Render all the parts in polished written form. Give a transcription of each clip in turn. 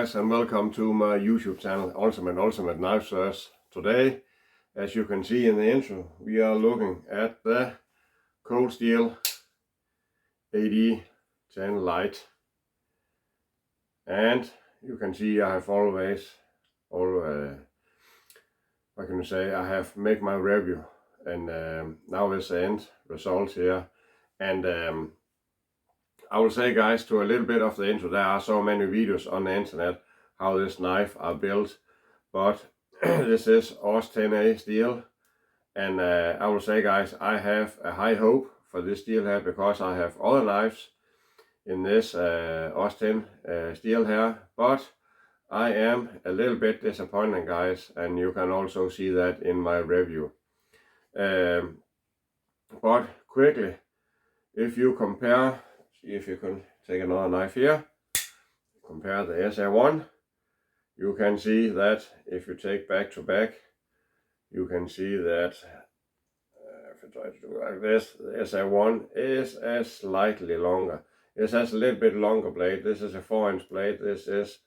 guys, and welcome to my YouTube channel, Ultimate Knife Search. Today, as you can see in the intro, we are looking at the cold steel AD10 Lite. And you can see I have I have made my review, and now is the end result here. And I will say, guys, to a little bit of the intro, there are so many videos on the internet how this knife are built, but this is AUS 10A steel, and I will say, guys, I have a high hope for this steel here because I have other knives in this AUS 10 steel here, but I am a little bit disappointed, guys, and you can also see that in my review. But quickly, if you compare, see if you can take another knife here, compare the SA1, you can see that if you take back to back, you can see that if you try to do like this, the SA1 is slightly longer. It has a little bit longer blade. This is a 4-inch blade. This is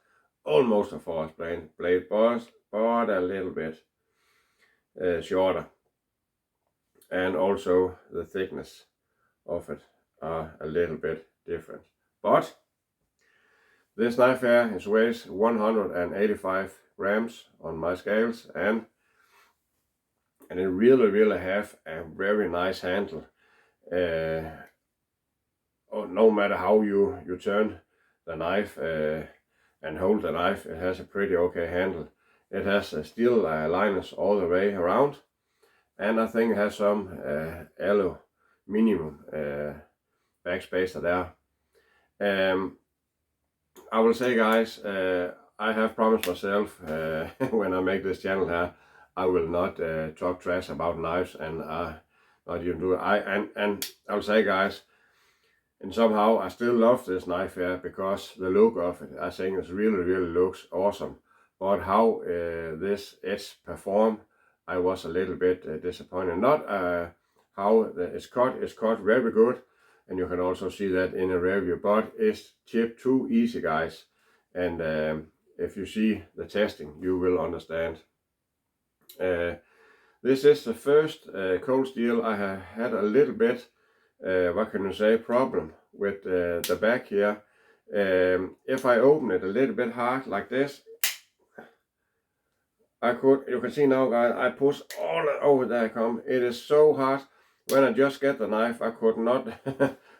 almost a 4-inch blade, but a little bit shorter. And also the thickness of it are a little bit different. But this knife here weighs 185 grams on my scales, and it really have a very nice handle. No matter how you turn the knife and hold the knife, it has a pretty okay handle. It has steel liners all the way around, and I think it has some aluminum backspacer there. I will say, guys, I have promised myself when I make this channel here, I will not talk trash about knives, and not even do it. And I will say, guys, and somehow I still love this knife here because the look of it, I think it really looks awesome. But how this edge perform, I was a little bit disappointed. Not how it's cut very good, and you can also see that in a review, but it's chipped too easy, guys. And if you see the testing, you will understand. This is the first cold steel I have had a little bit, what can you say, problem with the back here. If I open it a little bit hard like this, you can see now, guys, I push all over there I come. It is so hard. When I just get the knife, I could not,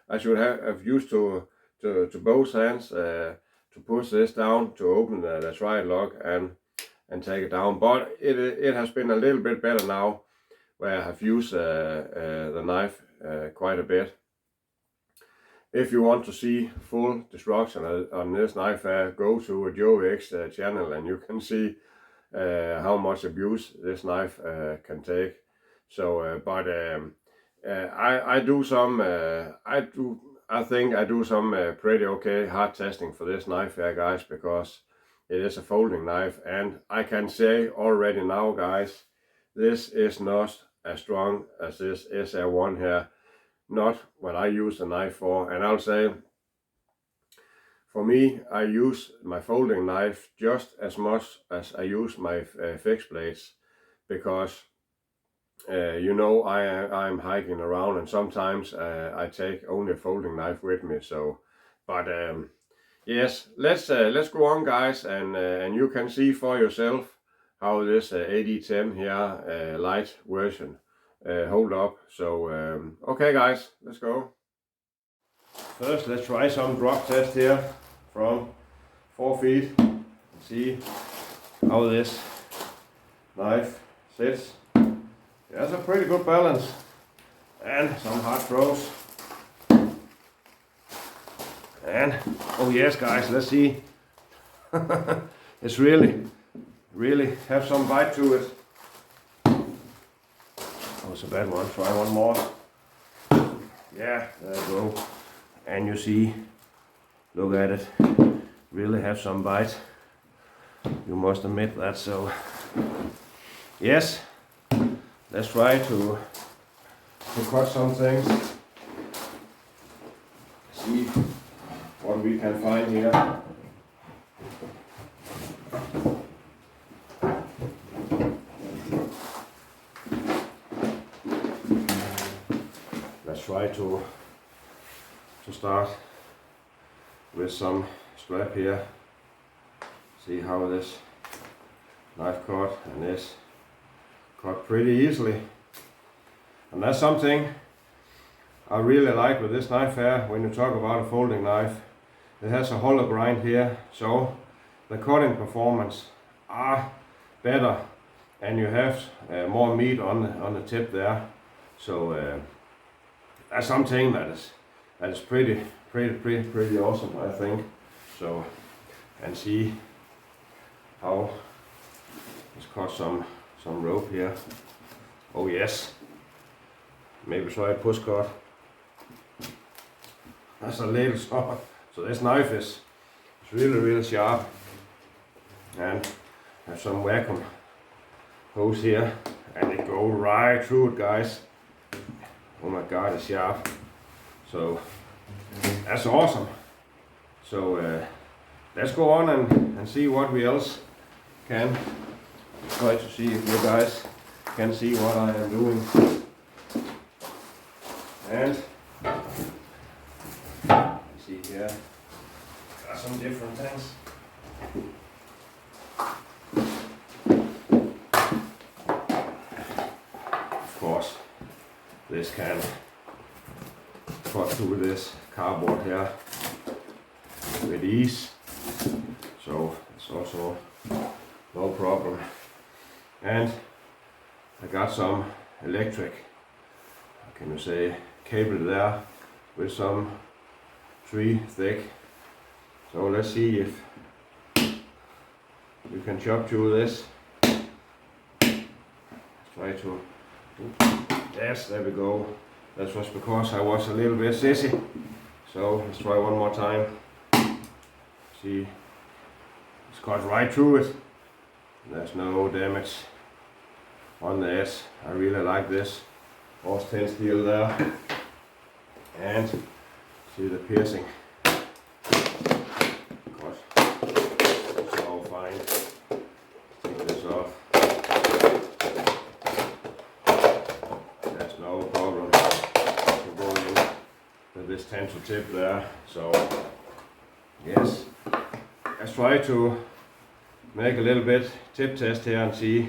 I should have used to both hands to push this down to open the tri lock and take it down. But it has been a little bit better now, where I have used the knife quite a bit. If you want to see full destruction on this knife, go to Joe X channel, and you can see how much abuse this knife can take. So, I think I do some pretty okay hard testing for this knife here, guys, because it is a folding knife, and I can say already now, guys, this is not as strong as this SA1 here. Not what I use the knife for. And I'll say, for me, I use my folding knife just as much as I use my fixed blades, because you know, I'm hiking around, and sometimes I take only a folding knife with me. So, but yes, let's go on, guys, and you can see for yourself how this AD10 here Lite version hold up. So okay, guys, let's go. First, let's try some drop test here from 4 feet. See how this knife sits. It has a pretty good balance and some hard throws. And oh yes, guys, let's see. It's really have some bite to it. That was a bad one. Try one more. Yeah, there you go. And you see, look at it, really have some bite. You must admit that. So yes, let's try to cut some things. See what we can find here. let's try to start with some strap here. See how this knife cut, and this cut pretty easily. And that's something I really like with this knife here. When you talk about a folding knife, it has a hollow grind here, so the cutting performance are better, and you have more meat on the tip there. So that's something that is pretty awesome, I think. So, and see how let's cut some rope here. Oh yes, maybe try a push cut. That's a little short. So this knife is really sharp, and have some vacuum hose here, and it goes right through it, guys. Oh my god, it's sharp. So that's awesome. So let's go on and see what we else can. Try to see if you guys can see what I am doing. And see here, got some different things. Of course, this can cut through this cardboard here with ease, so it's also no problem. And I got some electric, how can you say, cable there with some 3 thick. So let's see if you can chop through this. Try to, yes, there we go. That was because I was a little bit sissy. So let's try one more time. See, it's cut right through it. There's no damage on the edge. I really like this horse tail steel there. And see the piercing. Cut. It's all fine. Take this off. There's no problem to go in with this tanto tip there. So yes, let's try to make a little bit tip test here and see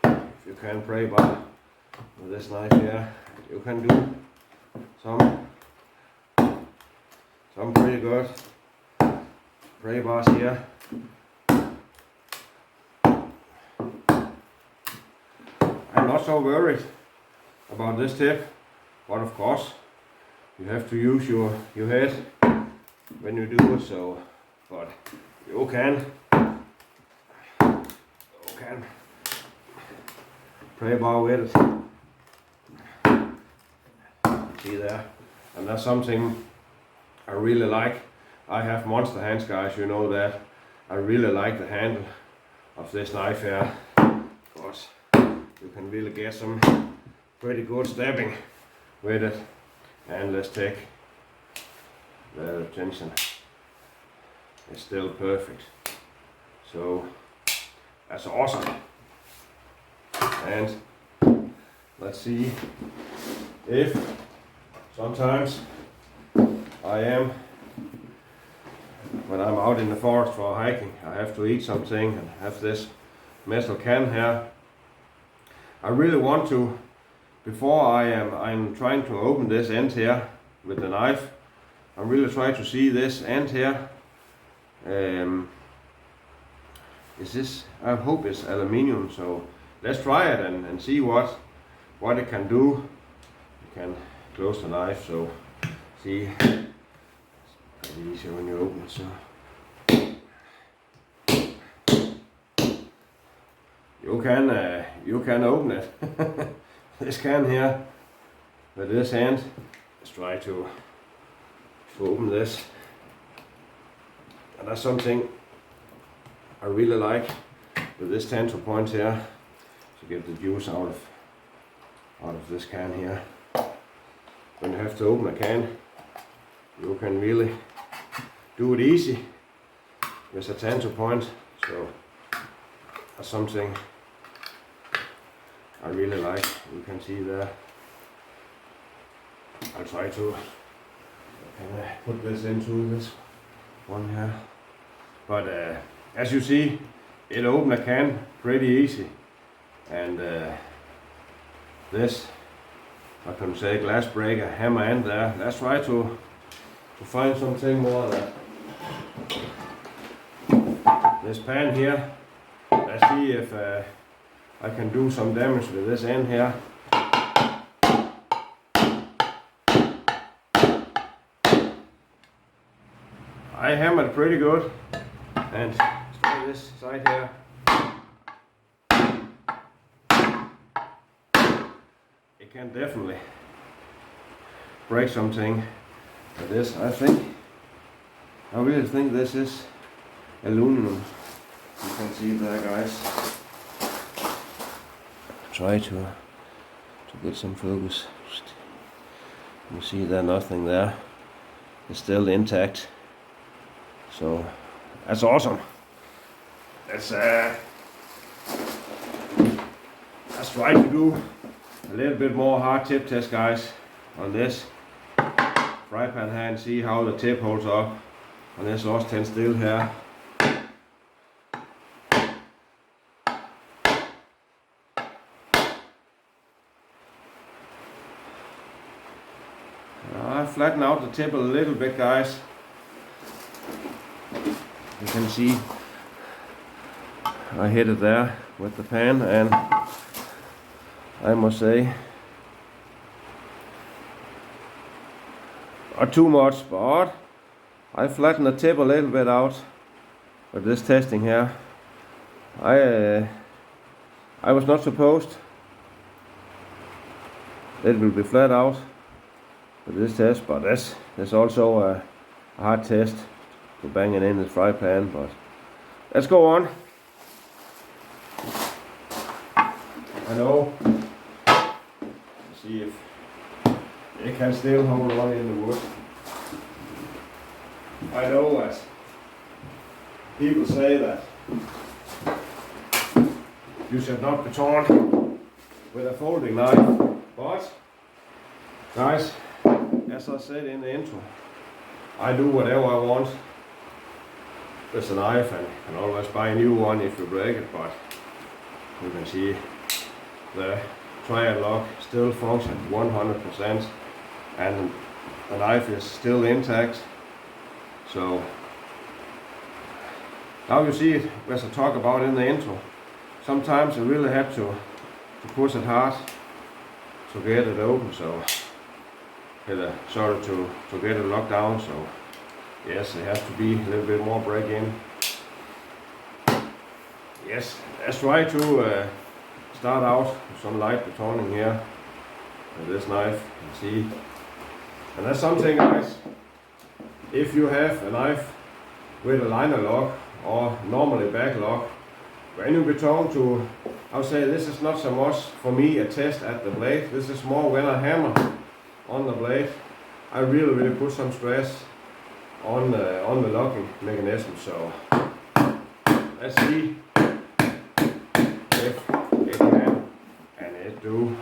if you can pray bar with this knife here. You can do some pretty good pray bars here. I'm not so worried about this tip, but of course you have to use your head when you do it. So, but you can pray bar with it. See there, and that's something I really like. I have monster hands, guys, you know that. I really like the handle of this knife here, because you can really get some pretty good stabbing with it. And let's take the attention. It's still perfect. So that's awesome. And let's see if sometimes when I'm out in the forest for hiking, I have to eat something and have this metal can here. I really want to, before I'm trying to open this end here with the knife, I really try to see this end here. Is this, I hope it's aluminium, so let's try it and see what it can do. You can close the knife, so see, it's pretty easier when you open it. So you can open it. This can here with this hand. Let's try to open this. And that's something I really like with this tanto point here, to get the juice out of this can here. When you have to open a can, you can really do it easy with a tanto point. So that's something really like. You can see there. I'll try to put this into this one here. But as you see, it opens a can pretty easy. And this, I can say, glass breaker, hammer end there. Let's try to find something more there. This pan here, let's see if I can do some damage with this end here. I hammered pretty good, and try this side here. It can definitely break something with this. I really think this is aluminum. You can see there, guys. Try to get some focus. You see there, nothing there. It's still intact. So that's awesome. Let's try to do a little bit more hard tip test, guys, on this fry pan here and see how the tip holds up on this AD10 steel here. I flatten out the tip a little bit, guys. You can see I hit it there with the pan, and I must say, not too much, but I flattened the tip a little bit out with this testing here. I was not supposed it will be flat out with this test, but that's also a hard test to bang it in the fry pan. But let's go on. I know. See if it can still hold on in the wood. I know that people say that you should not be torn with a folding knife, but guys, as I said in the intro, I do whatever I want with a knife, and can always buy a new one if you break it. But you can see the triad lock still functions 100%, and the knife is still intact. So now you see it, as I talk about in the intro, sometimes you really have to push it hard to get it open, so to get it locked down. So yes, it has to be a little bit more break in. Yes, let's try to start out with some light betoning here with this knife. You see, and that's something, guys. If you have a knife with a liner lock or normally back lock, when you beton to, I would say this is not so much for me a test at the blade. This is more when I hammer on the blade. I really put some stress on the locking mechanism. So let's see if it can, and it do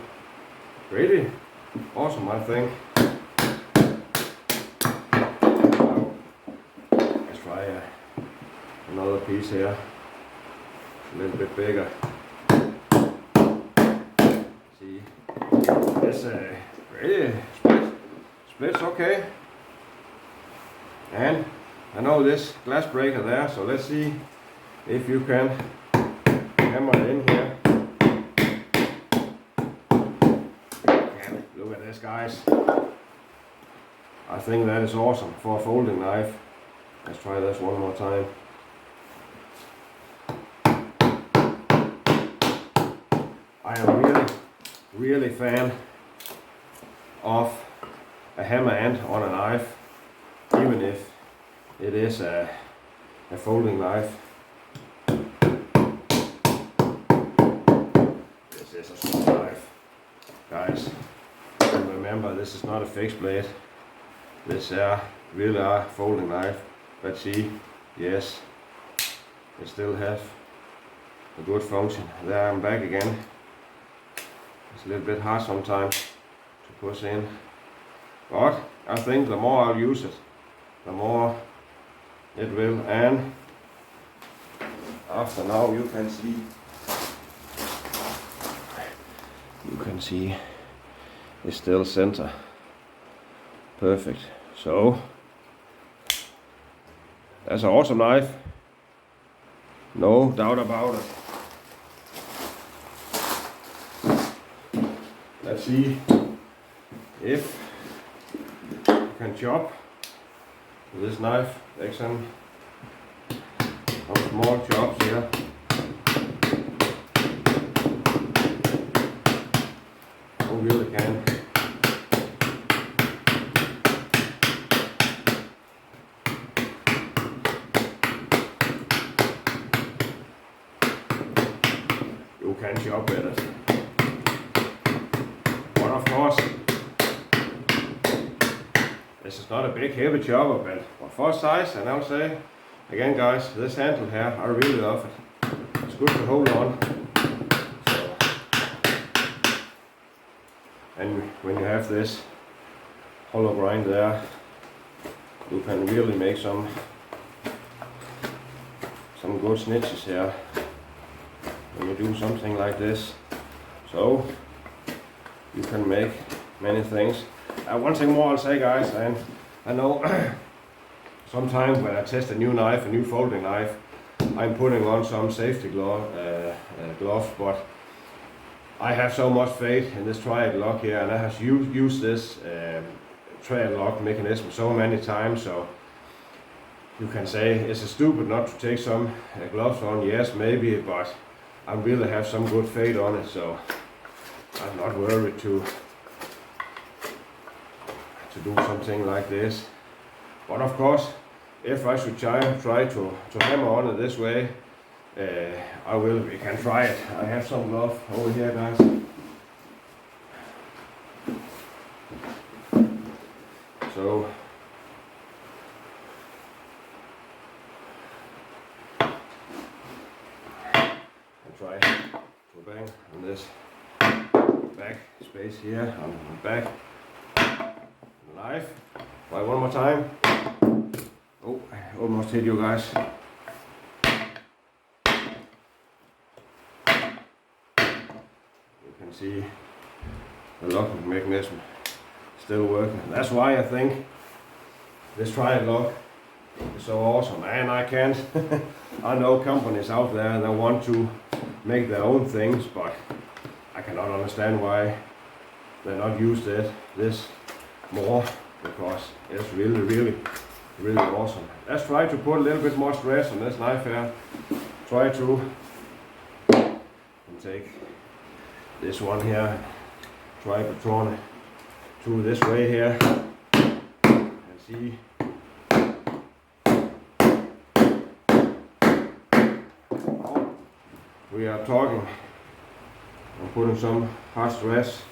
pretty awesome, I think. Let's try another piece here, a little bit bigger. See, it's pretty splits okay. And I know this glass breaker there, so let's see if you can hammer it in here. And look at this, guys. I think that is awesome for a folding knife. Let's try this one more time. I am really fan of a hammer end on a knife, even if it is a folding knife. This is a small knife, guys. And remember, this is not a fixed blade. This really are folding knife. But see, yes, it still has a good function. There I'm back again. It's a little bit hard sometimes to push in, but I think the more I'll use it, the more it will. And after now you can see it's still center perfect. So that's an awesome knife, no doubt about it. Let's see if you can chop with this knife. Take some small chops here. You really can. You can chop with it. But of course, this is not a big heavy chopper, but for size, and I'll say again guys, this handle here, I really love it. It's good to hold on. So, and when you have this hollow grind there, you can really make some good snitches here when you do something like this. So you can make many things. One thing more I'll say guys, and I know sometimes when I test a new knife, a new folding knife, I'm putting on some safety glove, but I have so much faith in this triad lock here, and I have used this triad lock mechanism so many times, so you can say it's stupid not to take some gloves on. Yes, maybe, but I really have some good faith on it, so I'm not worried to do something like this. But of course, if I should try to hammer on it this way, I will. We can try it. I have some glove over here, guys. So I'll try to bang on this back space here on the back knife. Try one more time. Oh, I almost hit you guys. You can see the locking mechanism still working. That's why I think this triad lock is so awesome. And I can't, I know companies out there that want to make their own things, but I cannot understand why they not use this more, because it's really awesome. Let's try to put a little bit more stress on this knife here. Try to take this one here, try to turn it to this way here, and see. We are talking and putting some hard stress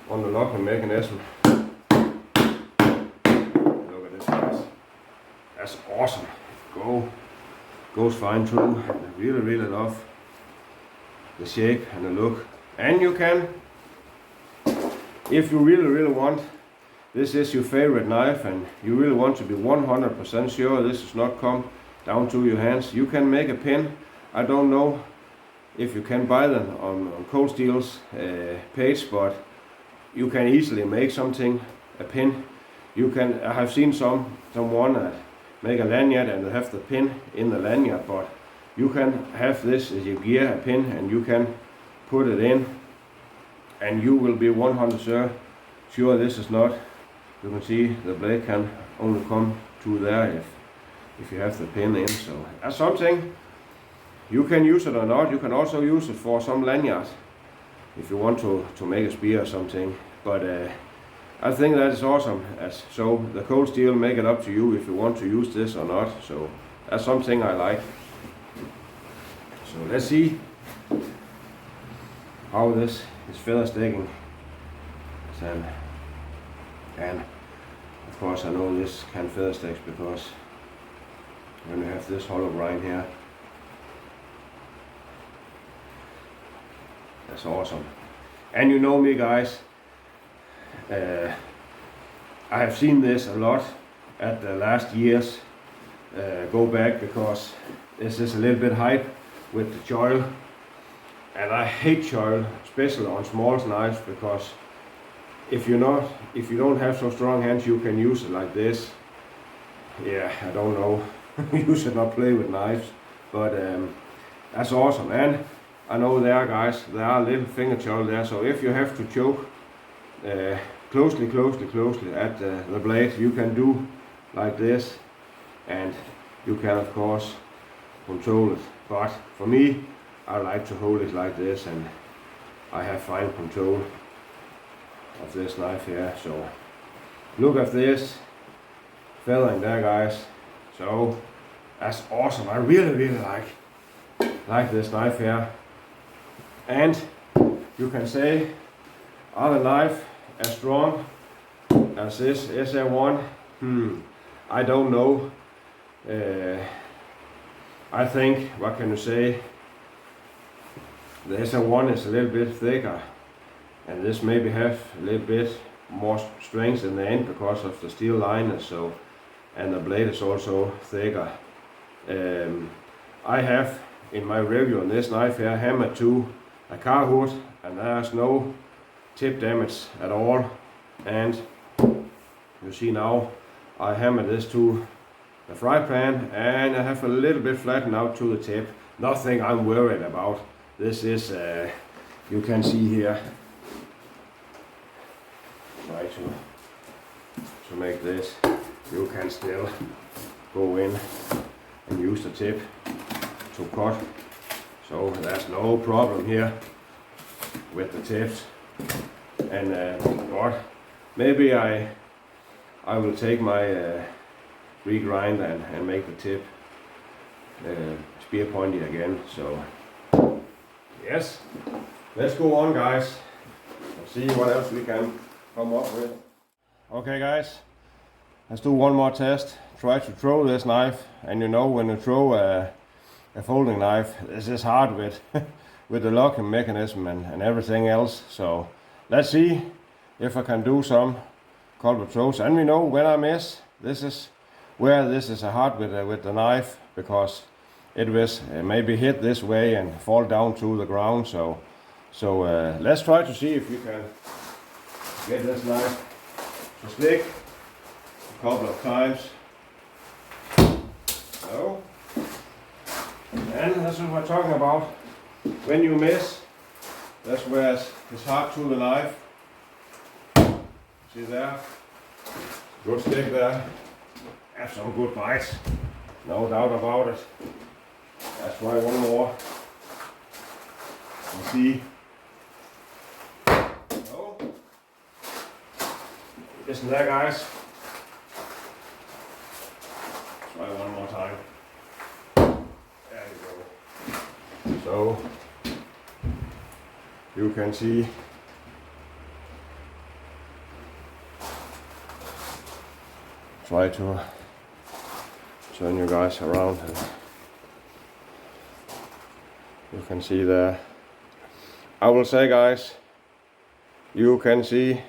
on the locking mechanism. That's awesome. Goes fine through. I really love the shape and the look. And you can, if you really want, this is your favorite knife and you really want to be 100% sure this does not come down to your hands, you can make a pin. I don't know if you can buy them on Cold Steel's page, but you can easily make something, a pin. You can, I have seen someone make a lanyard and have the pin in the lanyard, but you can have this as your gear, a pin, and you can put it in and you will be 100% sure this is not, you can see the blade can only come to there if you have the pin in. So that's something, you can use it or not. You can also use it for some lanyard if you want to make a spear or something, but I think that is awesome. So the Cold Steel, make it up to you if you want to use this or not. So that's something I like. So let's see how this is feather sticking. And of course I know this can feather stick because when you have this hollow grind here, that's awesome. And you know me guys, I have seen this a lot at the last years go back, because this is a little bit hype with the choil, and I hate choil, especially on small knives, because if you don't have so strong hands, you can use it like this. Yeah, I don't know. You should not play with knives, but that's awesome. And I know there, guys, there are little finger choil there, so if you have to choke closely at the blade, you can do like this, and you can of course control it. But for me, I like to hold it like this, and I have fine control of this knife here. So look at this feathering there, guys. So that's awesome. I really like this knife here. And you can say, are the knife as strong as this SR1? I don't know. I think, what can you say, the SR1 is a little bit thicker, and this maybe have a little bit more strength in the end because of the steel liners, so, and the blade is also thicker. I have in my review on this knife here hammered to a car hood, and there's no tip damage at all. And you see now I hammered this to the fry pan, and I have a little bit flattened out to the tip. Nothing I'm worried about. This is you can see here, try to make this, you can still go in and use the tip to cut, so there's no problem here with the tips. And but maybe I will take my regrind and make the tip spear pointy again. So yes, let's go on, guys, and see what else we can come up with. Okay guys, let's do one more test. Try to throw this knife, and you know, when you throw a folding knife, this is hard with with the locking mechanism and everything else. So let's see if I can do some culvert throws. And we know when I miss, this is where this is hard with the knife, because it was maybe hit this way and fall down to the ground. So let's try to see if you can get this knife to stick a couple of times. So, and that's what we're talking about. When you miss, that's where it's hard to the knife. See there? Good stick there. Have some good bites. No doubt about it. Let's try one more. And see. So, listen there, guys. Try one more time. There you go. So you can see try to turn you guys around, and you can see there. I will say, guys, you can see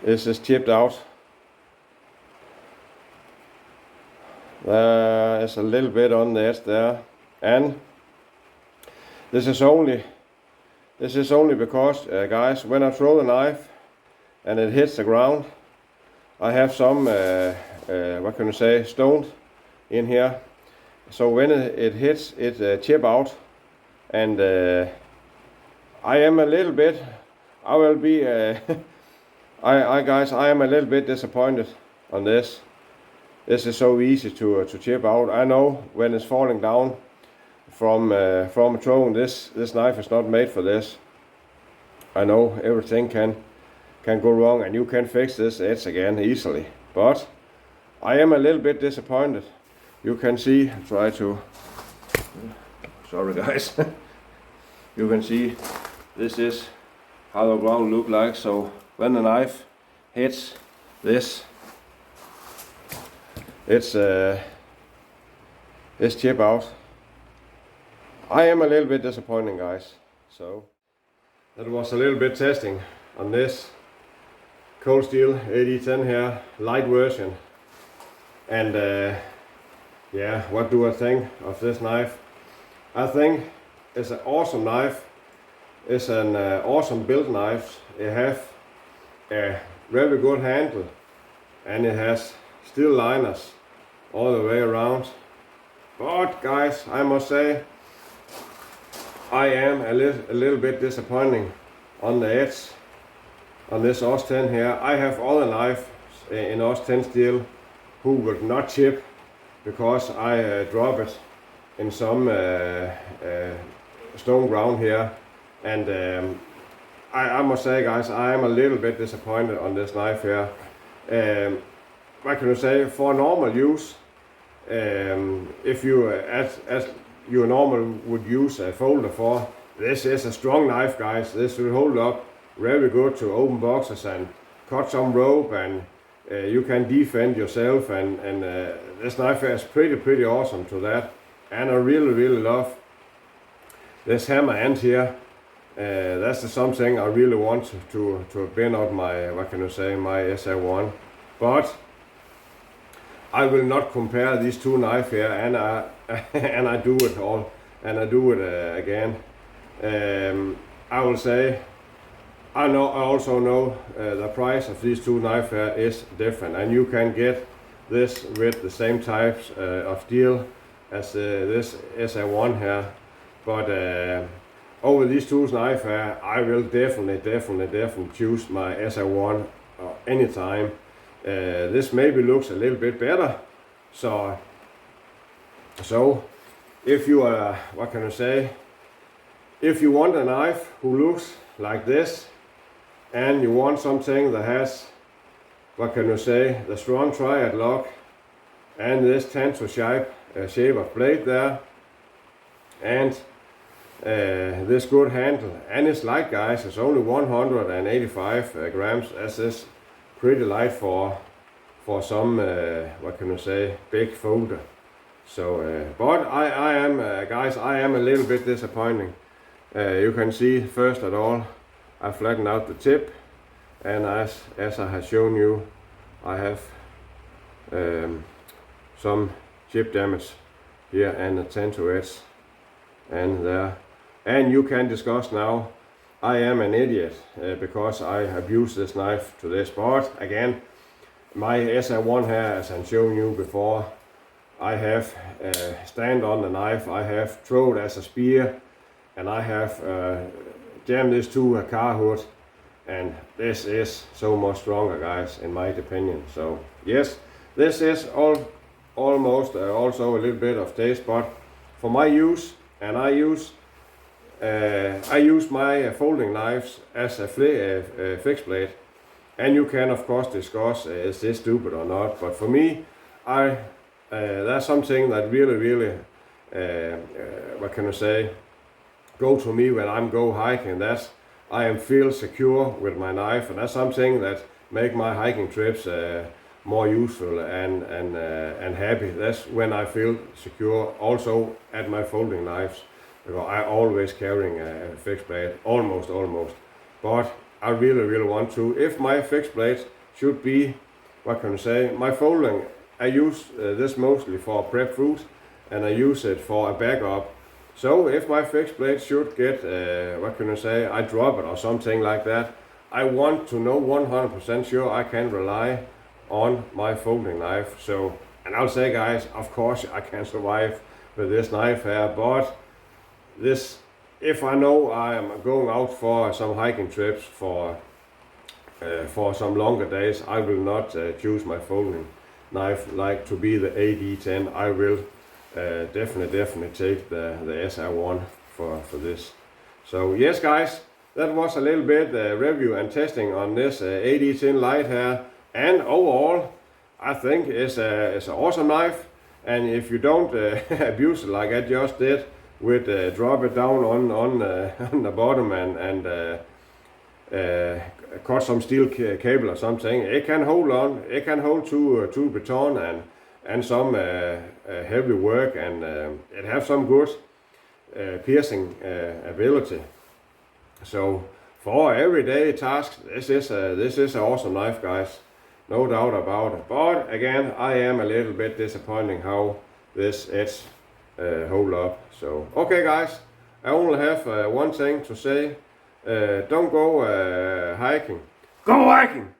this is chipped out. There is a little bit on the edge there, and this is only because guys, when I throw the knife and it hits the ground, I have some what can you say, stones in here, so when it hits, it chip out. And I am a little bit, I will be guys, I am a little bit disappointed on this. This is so easy to chip out. I know when it's falling down from a throne, this knife is not made for this. I know everything can go wrong, and you can fix this edge again easily. But I am a little bit disappointed. You can see, try to, sorry guys, you can see this is how the ground look like. So when the knife hits this, it's chip out. I am a little bit disappointed, guys. So That was a little bit testing on this cold steel AD10 here, light version. And yeah, what do I think of this knife? I think it's an awesome knife. It's an awesome build knife. It has a very good handle, and it has steel liners all the way around. But guys, I must say, I am a little bit disappointing on the edge on this AUS 10 here. I have other knives in AUS 10 steel who would not chip because I drop it in some stone ground here, and I must say, guys, I am a little bit disappointed on this knife here. What can you say? For normal use, if you as you normally would use a folder for, this is a strong knife, guys. This will hold up very good to open boxes and cut some rope, and you can defend yourself, and this knife is pretty awesome to that. And I really love this hammer end here. That's something I really want to bend out my, what can you say, my SR1. But I will not compare these two knives here, and I do it all, and I do it again. I will say, I also know the price of these two knives here is different, and you can get this with the same types of steel as this SR1 here. But over these two knives here, I will definitely choose my SR1 anytime. This maybe looks a little bit better, so if you are, what can I say, if you want a knife who looks like this, and you want something that has, what can you say, the strong triad lock and this tanto shape of blade there, and this good handle, and it's light, guys. It's only 185 grams, as is pretty light for some what can you say, big folder. So but I am guys, I am a little bit disappointing. You can see first of all, I flattened out the tip, and as I have shown you, I have some chip damage here and a tanto edge and there. And you can discuss now, I am an idiot because I have used this knife to this. But again, my SR1 here, as I've shown you before, I have stand on the knife, I have thrown it as a spear, and I have jammed this to a car hood, and this is so much stronger, guys, in my opinion. So yes, this is almost also a little bit of taste, but for my use, and I use my folding knives as a fixed blade, and you can of course discuss is this stupid or not, but for me, that's something that really what can I say, go to me when I'm go hiking. That's I am feel secure with my knife, and that's something that make my hiking trips more useful and happy. That's when I feel secure. Also at my folding knives, because I always carrying a fixed blade, almost. But I really want to. If my fixed blade should be, what can I say, my folding, I use this mostly for prep food, and I use it for a backup. So if my fixed blade should get, what can I say, I drop it or something like that, I want to know 100% sure I can rely on my folding knife. So, and I'll say, guys, of course I can survive with this knife here, but this, if I know I am going out for some hiking trips for some longer days, I will not choose my folding knife like to be the AD10. I will definitely take the SR1 for this. So yes, guys, that was a little bit review and testing on this AD10 Lite here, and overall I think it's an awesome knife. And if you don't abuse it like I just did, with drop it down on the bottom and cut some steel cable or something, it can hold on. It can hold to baton and some heavy work, and it have some good piercing ability. So for everyday tasks, this is an awesome knife, guys. No doubt about it. But again, I am a little bit disappointing how this edge hold up. So okay, guys, I only have one thing to say. Don't go hiking. Go hiking!